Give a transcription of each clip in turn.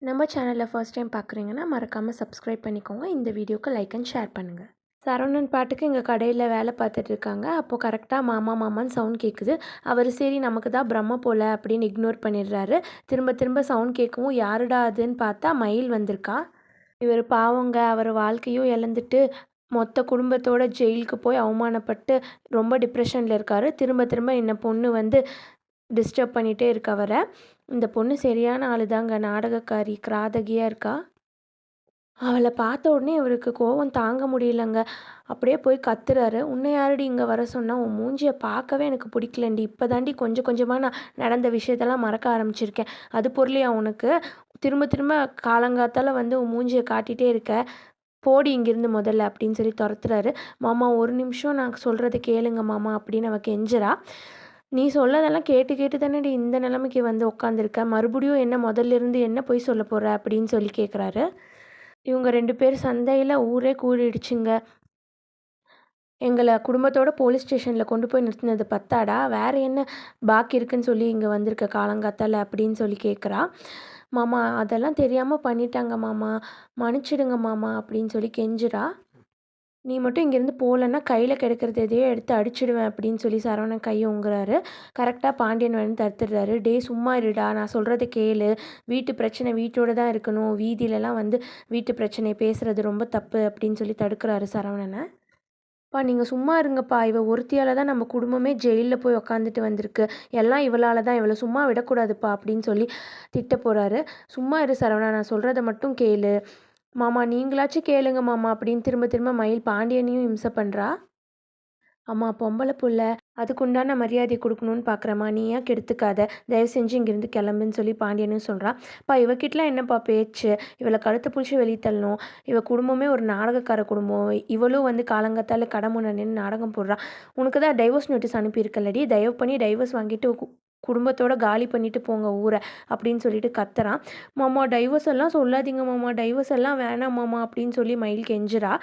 நம்ம சேனலில் first time பார்க்குறீங்கன்னா மறக்காமல் சப்ஸ்கிரைப் பண்ணிக்கோங்க. இந்த வீடியோக்கு லைக் அண்ட் ஷேர் பண்ணுங்கள். சரவணன் பாட்டுக்கு இங்கே கடையில் வேலை பார்த்துட்டு இருக்காங்க. அப்போது கரெக்டாக மாமா மாமான்னு சவுண்ட் கேட்குது. அவர் சரி நமக்கு தான் பிரம்ம போல் அப்படின்னு இக்னோர் பண்ணிடுறாரு. திரும்ப திரும்ப சவுண்ட் கேட்கவும் யாருடா அதுன்னு பார்த்தா மயில் வந்திருக்கா. இவர் பாவங்க, அவர் வாழ்க்கையும் இழந்துட்டு மொத்த குடும்பத்தோட ஜெயிலுக்கு போய் அவமானப்பட்டு ரொம்ப டிப்ரெஷனில் இருக்கார். திரும்ப திரும்ப இந்த பொண்ணு வந்து டிஸ்டர்ப் பண்ணிகிட்டே இருக்க அவரை. இந்த பொண்ணு சரியான ஆளு தாங்க, நாடகக்காரி, கிராதகியாக இருக்கா. அவளை பார்த்த உடனே இவருக்கு கோவம் தாங்க முடியலங்க. அப்படியே போய் கத்துறாரு. உன்னை யாரடி இங்கே வர சொன்னால்? உன் மூஞ்சியை பார்க்கவே எனக்கு பிடிக்கலண்டி. இப்போ தாண்டி கொஞ்சம் கொஞ்சமாக நான் நடந்த விஷயத்தெல்லாம் மறக்க ஆரம்பிச்சிருக்கேன். அது பொருளையா உனக்கு? திரும்ப திரும்ப காலங்காத்தால் வந்து உன் மூஞ்சியை காட்டிகிட்டே இருக்க. போடி இங்கேருந்து முதல்ல அப்படின்னு சொல்லி துரத்துறாரு. மாமா ஒரு நிமிஷம் நான் சொல்கிறத கேளுங்க மாமா அப்படின்னு அவ கெஞ்சுறா. நீ சொல்லதெல்லாம் கேட்டு கேட்டு தானேடி இந்த நிலைமைக்கு வந்து உட்காந்துருக்க. மறுபடியும் என்ன முதல்ல இருந்து என்ன போய் சொல்ல போகிற அப்படின்னு சொல்லி கேட்குறாரு. இவங்க 2 பேர் சண்டையில் ஊரே கூடிடுச்சுங்க. எங்களை குடும்பத்தோட போலீஸ் ஸ்டேஷனில் கொண்டு போய் நிறுத்தினது பத்தாடா, வேறு என்ன பாக்கி இருக்குன்னு சொல்லி இங்கே வந்திருக்க காலங்காத்தால அப்படின்னு சொல்லி கேட்குறா. மாமா அதெல்லாம் தெரியாமல் பண்ணிட்டாங்க மாமா, மன்னிச்சிடுங்க மாமா அப்படின்னு சொல்லி கெஞ்சுறா. நீ மட்டும் இங்கேருந்து போகலன்னா கையில் கிடைக்கிறது எதையோ எடுத்து அடிச்சிடுவேன் அப்படின்னு சொல்லி சரவணன் கையை உங்குறாரு. கரெக்டாக பாண்டியன் வந்து தடுத்துடுறாரு. டே சும்மா இருடா, நான் சொல்கிறத கேளு. வீட்டு பிரச்சனை வீட்டோட தான் இருக்கணும், வீதியிலலாம் வந்து வீட்டு பிரச்சனையை பேசுகிறது ரொம்ப தப்பு அப்படின்னு சொல்லி தடுக்கிறாரு சரவணனை. அப்பா நீங்கள் சும்மா இருங்கப்பா, இவ ஒருத்தியால் தான் நம்ம குடும்பமே ஜெயிலில் போய் உக்காந்துட்டு வந்திருக்கு. எல்லாம் இவளால் தான், இவளை சும்மா விடக்கூடாதுப்பா அப்படின்னு சொல்லி திட்ட போகிறாரு. சும்மா இரு சரவணா, நான் சொல்கிறத மட்டும் கேளு மாமா, நீங்களாச்சும் கேளுங்க மாமா அப்படின்னு திரும்ப திரும்ப மயில் பாண்டியனையும் இம்சை பண்ணுறா. அம்மா பொம்பளை புள்ள, அதுக்குண்டான மரியாதை கொடுக்கணும்னு பார்க்குறம்மா, நீ ஏன் கெடுத்துக்காத, தயவு செஞ்சு இங்கேருந்து கிளம்புன்னு சொல்லி பாண்டியனும் சொல்கிறான். அப்பா இவக்கிட்டலாம் என்னப்பா பேச்சு, இவளை கழுத்தை பிடிச்சி வெளியே தள்ளணும். இவ குடும்பமே ஒரு நாடகக்கார குடும்பம். இவளும் வந்து காலங்கத்தால் கடை முன்னாடி நாடகம் போடுறான். உனக்கு தான் டைவர்ஸ் நோட்டீஸ் அனுப்பியிருக்கல்லடி, தயவு பண்ணி டைவர்ஸ் வாங்கிட்டு குடும்பத்தோட காலி பண்ணிட்டு போங்க ஊரை அப்படின்னு சொல்லிட்டு கத்துறான். மாமா டைவர்ஸ் எல்லாம் சொல்லாதீங்க மாமா, டைவர்ஸ் எல்லாம் வேணாம் மாமா அப்படின்னு சொல்லி மயில் கெஞ்சுறா.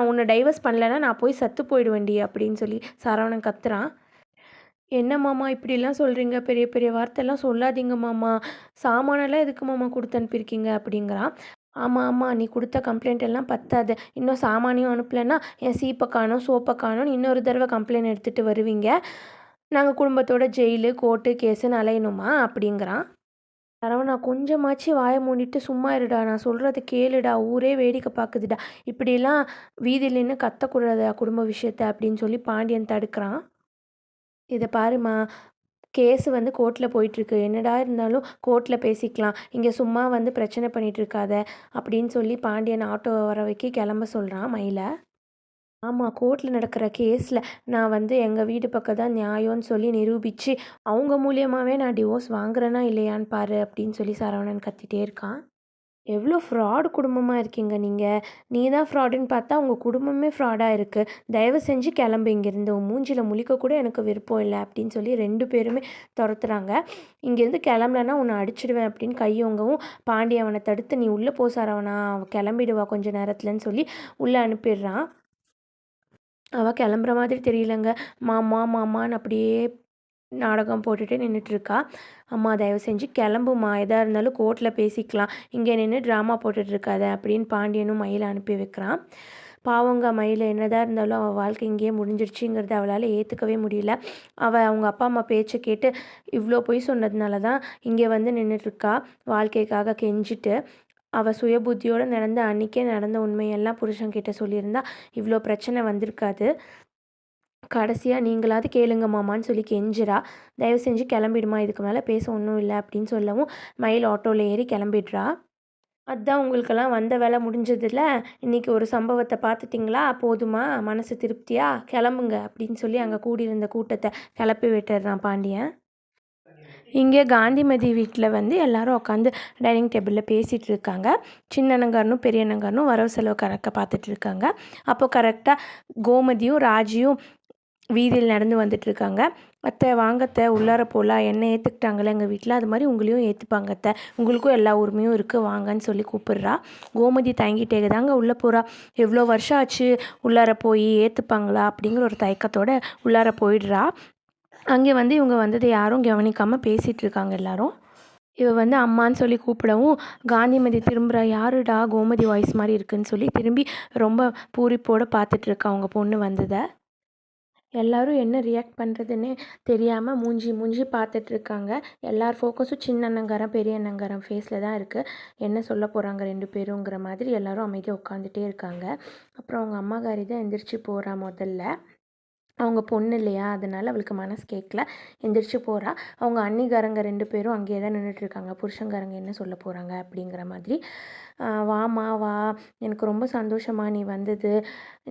உன்னை டைவர்ஸ் பண்ணலைன்னா நான் போய் சத்து போயிடுவேண்டி அப்படின்னு சொல்லி சரவணன் கத்துறான். என்ன மாமா இப்படிலாம் சொல்கிறீங்க, பெரிய பெரிய வார்த்தைலாம் சொல்லாதீங்க மாமா, சாமானெல்லாம் எதுக்கு மாமா கொடுத்து அனுப்பியிருக்கீங்க அப்படிங்கிறான். ஆமாம் ஆமாம், நீ கொடுத்த கம்ப்ளைண்ட் எல்லாம் பத்தாது, இன்னும் சாமானியம் அனுப்பலைன்னா என் சீப்பை காணும் சோப்பை காணும்னு இன்னொரு தடவை கம்ப்ளைண்ட் எடுத்துகிட்டு வருவீங்க. நாங்கள் குடும்பத்தோட ஜெயிலு கோர்ட்டு கேஸுன்னு அலையணுமா அப்படிங்கிறான். சரவணா கொஞ்சமாச்சு வாயை மூடிட்டு சும்மா இருடா, நான் சொல்கிறத கேளுடா, ஊரே வேடிக்கை பார்க்குதுடா, இப்படிலாம் வீதியில் நின்று கத்தக்கூடாதா குடும்ப விஷயத்த அப்படின்னு சொல்லி பாண்டியன் தடுக்கிறான். இதை பாருமா, கேஸு வந்து கோர்ட்டில் போயிட்டுருக்கு, என்னடா இருந்தாலும் கோர்ட்டில் பேசிக்கலாம், இங்கே சும்மா வந்து பிரச்சனை பண்ணிகிட்டு இருக்காத அப்படின்னு சொல்லி பாண்டியன் ஆட்டோ வர வைக்க கிளம்ப சொல்கிறான் மயிலை. ஆமாம், கோர்ட்டில் நடக்கிற கேஸில் நான் வந்து எங்கள் வீடு பக்கம் தான் நியாயம்னு சொல்லி நிரூபித்து அவங்க மூலியமாகவே நான் டிவோர்ஸ் வாங்குறேனா இல்லையான்னு பாரு அப்படின்னு சொல்லி சரவணன் கத்திட்டே இருக்கான். எவ்வளோ ஃப்ராடு குடும்பமாக இருக்கீங்க நீங்கள், நீ தான் ஃப்ராடுன்னு பார்த்தா உங்கள் குடும்பமே ஃப்ராடாக இருக்குது, தயவு செஞ்சு கிளம்பு இங்கேருந்து, உன் மூஞ்சில் முழிக்க கூட எனக்கு விருப்பம் இல்லை அப்படின்னு சொல்லி 2 பேருமே துரத்துறாங்க. இங்கேருந்து கிளம்பலன்னா உன்னை அடிச்சிடுவேன் அப்படின்னு கையவங்கவும் பாண்டி அவனை தடுத்து நீ உள்ளே போ சரவணா, அவன் கிளம்பிடுவா கொஞ்சம் நேரத்துலன்னு சொல்லி உள்ளே அனுப்பிடுறான். அவள் கிளம்புற மாதிரி தெரியலங்க. மாமா மாமான்னு அப்படியே நாடகம் போட்டுட்டு நின்றுட்டுருக்கா. அம்மா தயவு செஞ்சு கிளம்புமா, எதாக இருந்தாலும் கோர்ட்டில் பேசிக்கலாம், இங்கே நின்று ட்ராமா போட்டுட்ருக்காத அப்படின்னு பாண்டியனும் மயிலை அனுப்பி வைக்கிறான். பாவங்க மயில், என்னதான் இருந்தாலும் அவள் வாழ்க்கை இங்கேயே முடிஞ்சிருச்சுங்கிறத அவளால் ஏற்றுக்கவே முடியல. அவள் அவங்க அப்பா அம்மா பேச்சை கேட்டு இவ்வளோ பொய் சொன்னதுனால தான் இங்கே வந்து நின்றுட்டுருக்கா வாழ்க்கைக்காக கெஞ்சிட்டு. அவள் சுய புத்தியோடு நடந்த அன்றைக்கே நடந்த உண்மையெல்லாம் புருஷன்கிட்ட சொல்லியிருந்தா இவ்வளோ பிரச்சனை வந்திருக்காது. கடைசியாக நீங்களாவது கேளுங்க மாமான்னு சொல்லி கெஞ்சிரா. தயவு செஞ்சு கிளம்பிடுமா, இதுக்கு மேலே பேச ஒன்றும் இல்லை அப்படின்னு சொல்லவும் மயில் ஆட்டோவில் ஏறி கிளம்பிடுறா. அதான் உங்களுக்கெல்லாம் வந்த வேலை முடிஞ்சதில்ல, இன்றைக்கி ஒரு சம்பவத்தை பார்த்துட்டிங்களா, போதுமா மனசு திருப்தியா, கிளம்புங்க அப்படின்னு சொல்லி அங்கே கூடியிருந்த கூட்டத்தை கிளப்பி விட்டுடுறான் பாண்டியன். இங்கே காந்திமதி வீட்டில் வந்து எல்லாரும் உட்காந்து டைனிங் டேபிளில் பேசிகிட்டு இருக்காங்க. சின்னண்ணங்காரனும் பெரியண்ணங்காரனும் வரவு செலவு கணக்கை பார்த்துட்டு இருக்காங்க. அப்போது கரெக்டாக கோமதியும் ராஜியும் வீதியில் நடந்து வந்துட்டுருக்காங்க. அத்தை வாங்கத்தை உள்ளார போகலாம், என்னை ஏற்றுக்கிட்டாங்களே எங்கள் வீட்டில், அது மாதிரி உங்களையும் ஏற்றுப்பாங்க அத்தை, உங்களுக்கும் எல்லா உரிமையும் இருக்குது வாங்கன்னு சொல்லி கூப்பிட்றா. கோமதி தயங்கிட்டே தாங்க உள்ளே போகிறா. எவ்வளோ வருஷம் ஆச்சு உள்ளார போய், ஏற்றுப்பாங்களா அப்படிங்கிற ஒரு தயக்கத்தோடு உள்ளார போயிடுறா. அங்கே வந்து இவங்க வந்ததை யாரும் கவனிக்காமல் பேசிகிட்டு இருக்காங்க எல்லாரும். இவ வந்து அம்மான்னு சொல்லி கூப்பிடவும் காந்திமதி திரும்புறா. யாருடா கோமதி வாய்ஸ் மாதிரி இருக்குன்னு சொல்லி திரும்பி ரொம்ப பூரிப்போடு பார்த்துட்ருக்கா அவங்க பொண்ணு வந்ததை. எல்லாரும் என்ன ரியாக்ட் பண்ணுறதுன்னே தெரியாமல் மூஞ்சி மூஞ்சி பார்த்துட்ருக்காங்க. எல்லார் ஃபோக்கஸும் சின்ன அண்ணங்காரன் பெரிய அண்ணங்காரன் ஃபேஸில் தான் இருக்குது. என்ன சொல்ல போகிறாங்க 2 பேருங்கிற மாதிரி எல்லாரும் அமைதியாக உட்காந்துட்டே இருக்காங்க. அப்புறம் அவங்க அம்மாக்காரி தான் எந்திரிச்சு போகிறா. முதல்ல அவங்க பொண்ணு இல்லையா, அதனால் அவளுக்கு மனசு கேட்கல, எந்திரிச்சு போகிறா. அவங்க அண்ணிக்காரங்க 2 பேரும் அங்கேயே தான் நின்றுட்டுருக்காங்க. புருஷங்காரங்க என்ன சொல்ல போகிறாங்க அப்படிங்கிற மாதிரி. வாம்மா வா, எனக்கு ரொம்ப சந்தோஷமா நீ வந்தது.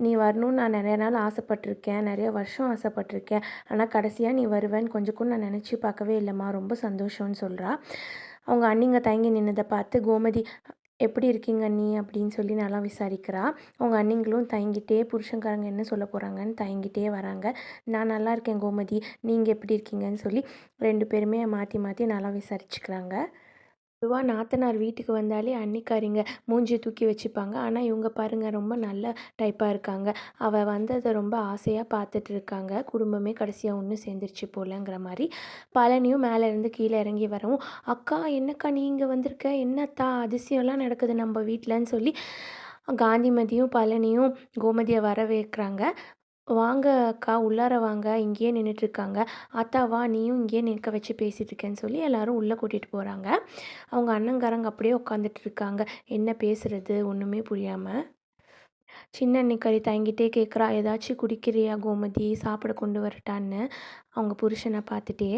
நீ வரணும்னு நான் நிறைய நாள் ஆசைப்பட்டிருக்கேன், நிறைய வருஷம் ஆசைப்பட்டிருக்கேன். ஆனால் கடைசியாக நீ வருவேன்னு கொஞ்சம் கூட நான் நினச்சி பார்க்கவே இல்லைம்மா, ரொம்ப சந்தோஷம்னு சொல்கிறா. அவங்க அண்ணிங்க தயங்கி நின்னதை பார்த்து கோமதி எப்படி இருக்கீங்க அண்ணி அப்படின்னு சொல்லி நல்லா விசாரிக்கிறா. அவங்க அண்ணிங்களும் தயங்கிட்டே புருஷன்காரங்க என்ன சொல்ல போகிறாங்கன்னு தயங்கிட்டே வராங்க. நான் நல்லா இருக்கேன் கோமதி, நீங்கள் எப்படி இருக்கீங்கன்னு சொல்லி 2 பேருமே மாற்றி மாற்றி நல்லா விசாரிச்சுக்கிறாங்க. பொதுவாக நாத்தனார் வீட்டுக்கு வந்தாலே அன்னிக்காரிங்க மூஞ்சியை தூக்கி வச்சுப்பாங்க. ஆனால் இவங்க பாருங்கள் ரொம்ப நல்ல டைப்பாக இருக்காங்க. அவள் வந்ததை ரொம்ப ஆசையாக பார்த்துட்டு இருக்காங்க. குடும்பமே கடைசியாக ஒன்று சேர்ந்துருச்சு போலங்கிற மாதிரி. பழனியும் மேலேருந்து கீழே இறங்கி வரவும், அக்கா என்னக்கா நீங்கள் வந்திருக்க, என்னத்தா அதிசயம்லாம் நடக்குது நம்ம வீட்டிலன்னு சொல்லி காந்திமதியும் பழனியும் கோமதியை வரவேற்கிறாங்க. வாங்க அக்கா, உள்ளார வாங்க, இங்கேயே நின்றுட்டுருக்காங்க. அத்தா வா, நீயும் இங்கேயே நிற்க வச்சு பேசிகிட்டு இருக்கேன்னு சொல்லி எல்லோரும் உள்ளே கூட்டிகிட்டு போகிறாங்க. அவங்க அண்ணங்காரங்க அப்படியே உட்காந்துட்டு இருக்காங்க. என்ன பேசுகிறது ஒன்றுமே புரியாமல். சின்ன அன்னிக்கறி தயங்கிட்டே கேட்குறா, ஏதாச்சும் குடிக்கிறியா கோமதி, சாப்பிட கொண்டு வரட்டான்னு அவங்க புருஷனை பார்த்துட்டே.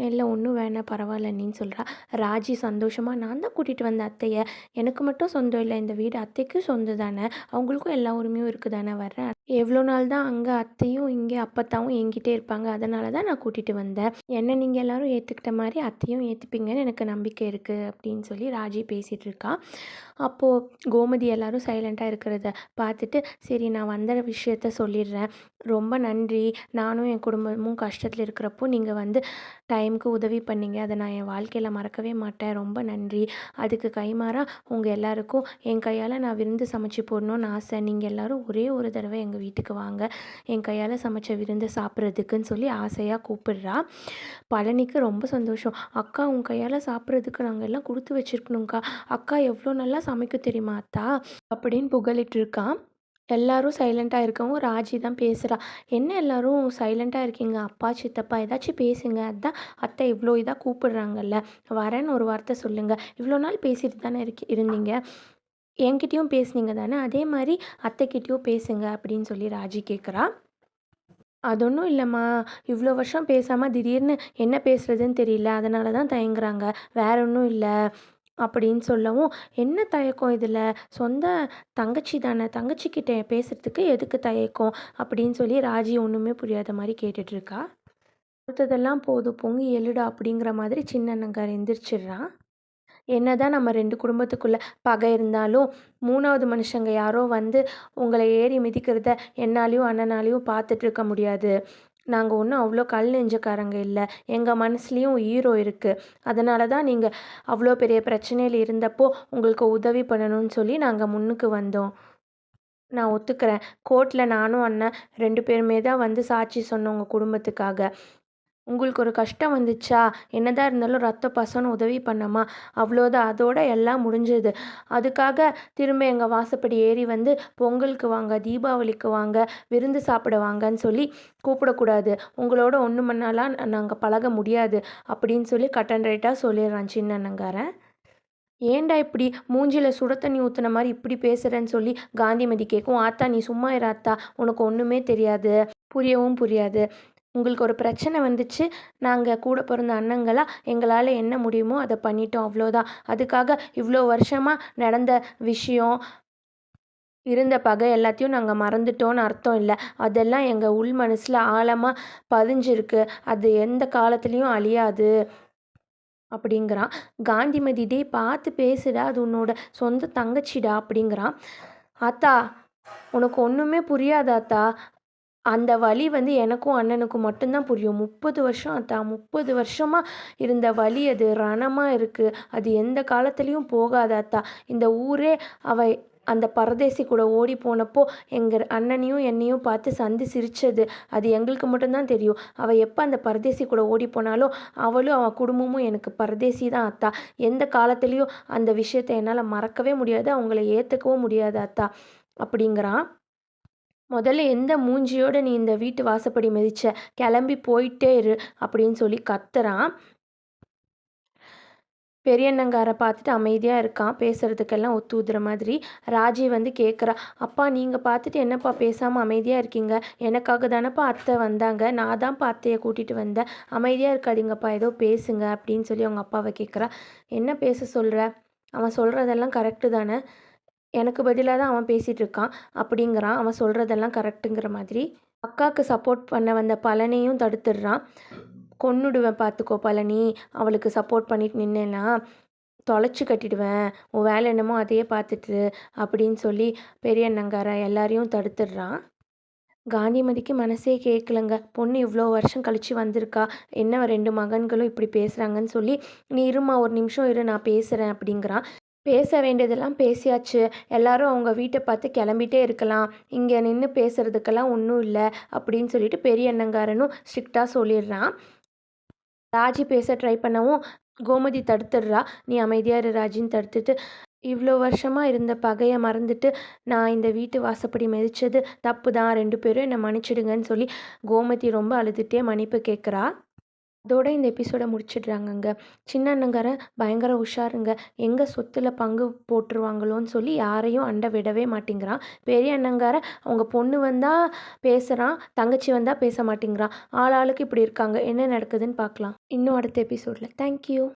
இல்லை ஒன்றும் வேணாம் பரவாயில்ல நீன்னு சொல்கிறா. ராஜி சந்தோஷமாக, நான் தான் கூட்டிகிட்டு வந்தேன் அத்தையை, எனக்கு மட்டும் சொந்தம் இல்லை, இந்த வீடு அத்தைக்கும் சொந்தம் தானே, அவங்களுக்கும் எல்லா உரிமையும் இருக்குது தானே, வர்றேன், எவ்வளோ நாள் தான் அங்கே அத்தையும் இங்கே அப்பத்தாவும் என்கிட்டே இருப்பாங்க, அதனால தான் நான் கூட்டிகிட்டு வந்தேன், என்ன நீங்கள் எல்லோரும் ஏற்றுக்கிட்ட மாதிரி அத்தையும் ஏற்றுப்பீங்கன்னு எனக்கு நம்பிக்கை இருக்குது அப்படின்னு சொல்லி ராஜி பேசிகிட்டு இருக்கா. அப்போது கோமதி எல்லோரும் சைலண்ட்டாக இருக்கிறத பார்த்துட்டு, சரி நான் வந்த விஷயத்த சொல்லிடுறேன், ரொம்ப நன்றி, நானும் என் குடும்பமும் கஷ்டத்தில் இருக்கிறப்போ நீங்கள் வந்து டைமுக்கு உதவி பண்ணீங்க, அதை நான் என் வாழ்க்கையில் மறக்கவே மாட்டேன், ரொம்ப நன்றி. அதுக்கு கைமாறாக உங்கள் எல்லாருக்கும் என் கையால் நான் விருந்து சமைச்சு போடணும்னு ஆசை, நீங்கள் எல்லோரும் ஒரே ஒரு தடவை எங்கள் வீட்டுக்கு வாங்க, என் கையால் சமைச்ச விருந்து சாப்பிட்றதுக்குன்னு சொல்லி ஆசையாக கூப்பிடுறா. பழனிக்கு ரொம்ப சந்தோஷம். அக்கா உன் கையால் சாப்பிட்றதுக்கு நாங்கள் எல்லாம் கொடுத்து வச்சுருக்கணுங்க்கா, அக்கா எவ்வளோ நல்லா சமைக்க தெரியுமா அத்தா அப்படின்னு புகழிட்டு இருக்கான். எல்லாரும் சைலண்ட்டாக இருக்கவும் ராஜி தான் பேசுகிறா. என்ன எல்லாரும் சைலண்ட்டாக இருக்கீங்க, அப்பா சித்தப்பா ஏதாச்சும் பேசுங்க, அதான் அத்தை இவ்வளோ இதாக கூப்பிடுறாங்கல்ல, வரேன்னு ஒரு வார்த்தை சொல்லுங்கள், இவ்வளோ நாள் பேசிட்டு தானே இருந்தீங்க, என்கிட்டயும் பேசுனீங்க தானே, அதே மாதிரி அத்தைக்கிட்டேயும் பேசுங்க அப்படின்னு சொல்லி ராஜி கேட்குறா. அது ஒன்றும் இல்லைம்மா, இவ்வளோ வருஷம் பேசாமல் திடீர்னு என்ன பேசுகிறதுன்னு தெரியல, அதனால தான் தயங்குறாங்க, வேற ஒன்றும் இல்லை அப்படின்னு சொல்லவும், என்ன தயக்கம் இதில், சொந்த தங்கச்சி தானே, தங்கச்சிக்கிட்ட பேசுகிறதுக்கு எதுக்கு தயக்கம் அப்படின்னு சொல்லி ராஜி ஒன்றுமே புரியாத மாதிரி கேட்டுட்ருக்கா. கொடுத்ததெல்லாம் போதும் பொங்கி எழுடா அப்படிங்கிற மாதிரி சின்ன அண்ணங்கார் எந்திரிச்சிடுறான். என்னதான் நம்ம 2 குடும்பத்துக்குள்ளே பகை இருந்தாலும் 3வது மனுஷங்க யாரோ வந்து உங்களை ஏறி மிதிக்கிறத என்னாலையும் அண்ணனாலையும் பார்த்துட்ருக்க முடியாது. நாங்கள் ஒன்றும் அவ்வளோ கல் நெஞ்சக்காரங்க இல்லை, எங்கள் மனசுலேயும் ஹீரோ இருக்குது, அதனால தான் நீங்கள் அவ்வளோ பெரிய பிரச்சனையில் இருந்தப்போ உங்களுக்கு உதவி பண்ணணும்னு சொல்லி நாங்கள் முன்னுக்கு வந்தோம். நான் ஒத்துக்கிறேன், கோர்ட்டில் நானும் அண்ணன் 2 பேருமே தான் வந்து சாட்சி சொன்னோம் உங்கள் குடும்பத்துக்காக. உங்களுக்கு ஒரு கஷ்டம் வந்துச்சா, என்னதான் இருந்தாலும் ரத்த பசன்னு உதவி பண்ணமா, அவ்வளோதான், அதோட எல்லாம் முடிஞ்சது. அதுக்காக திரும்ப எங்கள் வாசப்படி ஏறி வந்து பொங்கலுக்கு வாங்க, தீபாவளிக்கு வாங்க, விருந்து சாப்பிட வாங்கன்னு சொல்லி கூப்பிடக்கூடாது, உங்களோட ஒன்று மண்ணாலாம் நாங்கள் பழக முடியாது அப்படின்னு சொல்லி கட் அண்ட் ரைட்டாக சொல்லிடுறான் சின்ன அண்ணங்காரன். ஏன்டா இப்படி மூஞ்சியில் சுட தண்ணி ஊற்றுன மாதிரி இப்படி பேசுகிறேன்னு சொல்லி காந்திமதி கேட்கும். ஆத்தா நீ சும்மா இரு ஆத்தா, உனக்கு ஒன்றுமே தெரியாது, புரியவும் புரியாது, உங்களுக்கு ஒரு பிரச்சனை வந்துச்சு, நாங்கள் கூட பிறந்த அண்ணங்களா எங்களால் என்ன முடியுமோ அதை பண்ணிட்டோம், அவ்வளோதான், அதுக்காக இவ்வளோ வருஷமாக நடந்த விஷயம் இருந்த பகை எல்லாத்தையும் நாங்கள் மறந்துட்டோன்னு அர்த்தம் இல்லை, அதெல்லாம் எங்கள் உள் மனசில் ஆழமாக பதிஞ்சிருக்கு, அது எந்த காலத்துலேயும் அழியாது அப்படிங்கிறான். காந்திமதி டே பார்த்து பேசுடா, அது உன்னோட சொந்த தங்கச்சிடா அப்படிங்கிறான். ஆத்தா உனக்கு ஒன்றுமே புரியாதாத்தா, அந்த வலி வந்து எனக்கும் அண்ணனுக்கும் மட்டும்தான் புரியும், 30 வருஷம் ஆத்தா, 30 வருஷமாக இருந்த வலி அது ரணமாக இருக்குது, அது எந்த காலத்துலேயும் போகாதாத்தா, இந்த ஊரே அந்த பரதேசி கூட ஓடி போனப்போ எங்கள் அண்ணனையும் என்னையும் பார்த்து சந்து சிரித்தது அது எங்களுக்கு மட்டும்தான் தெரியும். அவள் எப்போ அந்த பரதேசி கூட ஓடி போனாலோ அவளும் அவள் குடும்பமும் எனக்கு பரதேசி தான் அத்தா. எந்த காலத்துலேயும் அந்த விஷயத்தை என்னால் மறக்கவே முடியாது, அவங்கள ஏற்றுக்கவும் முடியாது அத்தா அப்படிங்கிறான். முதல்ல எந்த மூஞ்சியோட நீ இந்த வீட்டு வாசப்படி மிதிச்ச, கிளம்பி போயிட்டே இரு அப்படின்னு சொல்லி கத்துறான். பெரியண்ணங்கார பார்த்துட்டு அமைதியாக இருக்கான், பேசுகிறதுக்கெல்லாம் ஒத்து ஊதுற மாதிரி. ராஜி வந்து கேட்குறா, அப்பா நீங்கள் பார்த்துட்டு என்னப்பா பேசாமல் அமைதியாக இருக்கீங்க, எனக்காக தானப்பா அத்தை வந்தாங்க, நான் தான்ப்பா அத்தையை கூட்டிகிட்டு வந்தேன், அமைதியாக இருக்காதீங்கப்பா ஏதோ பேசுங்க அப்படின்னு சொல்லி அவங்க அப்பாவை கேட்குறா. என்ன பேச சொல்கிற, அவன் சொல்கிறதெல்லாம் கரெக்டு தானே, எனக்கு பதிலாக தான் அவன் பேசிகிட்டு இருக்கான் அப்படிங்கிறான். அவன் சொல்கிறதெல்லாம் கரெக்டுங்கிற மாதிரி அக்காவுக்கு சப்போர்ட் பண்ண வந்த பழனியும் தடுத்துடுறான். கொன்னுடுவேன் பார்த்துக்கோ பழனி, அவளுக்கு சப்போர்ட் பண்ணிட்டு நின்னேன்னா தொலைச்சி கட்டிடுவேன், உன் வேலை என்னமோ அதையே பார்த்துட்டு அப்படின்னு சொல்லி பெரிய அண்ணங்கார எல்லாரையும் தடுத்துடுறான். காந்திமதிக்கு மனசே கேட்கலங்க. பொண்ணு இவ்வளோ வருஷம் கழித்து வந்திருக்கா, என்ன 2 மகன்களும் இப்படி பேசுகிறாங்கன்னு சொல்லி, நீ இருமா ஒரு நிமிஷம் இரு நான் பேசுகிறேன் அப்படிங்கிறான். பேச வேண்டியதெல்லாம் பேசியாச்சு, எல்லாரும் அவங்க வீட்டை பார்த்து கிளம்பிட்டே இருக்கலாம், இங்கே நின்று பேசுகிறதுக்கெல்லாம் ஒன்றும் இல்லை அப்படின்னு சொல்லிட்டு பெரிய அண்ணங்காரனும் ஸ்ட்ரிக்டாக சொல்லிடுறான். ராஜி பேச ட்ரை பண்ணவும் கோமதி தடுத்துடுறா. நீ அமைதியாக இரு ராஜின்னு தடுத்துட்டு, இவ்வளோ வருஷமாக இருந்த பகையை மறந்துட்டு நான் இந்த வீட்டு வாசப்படி மிதித்தது தப்பு தான், 2 பேரும் என்னை மன்னிச்சிடுங்கன்னு சொல்லி கோமதி ரொம்ப அழுதுகிட்டே மன்னிப்பு கேட்குறா. அதோட இந்த எபிசோடை முடிச்சிடுறாங்கங்க. சின்ன அண்ணங்காரன் பயங்கர உஷாருங்க. எங்கே சொத்தில் பங்கு போட்டுருவாங்களோன்னு சொல்லி யாரையும் அண்டை விடவே மாட்டேங்கிறான். பெரிய அண்ணங்காரன் அவங்க பொண்ணு வந்தால் பேசுகிறான், தங்கச்சி வந்தால் பேச மாட்டேங்கிறான். ஆளாளுக்கு இப்படி இருக்காங்க. என்ன நடக்குதுன்னு பார்க்கலாம் இன்னும் அடுத்த எபிசோடில். தேங்க்யூ.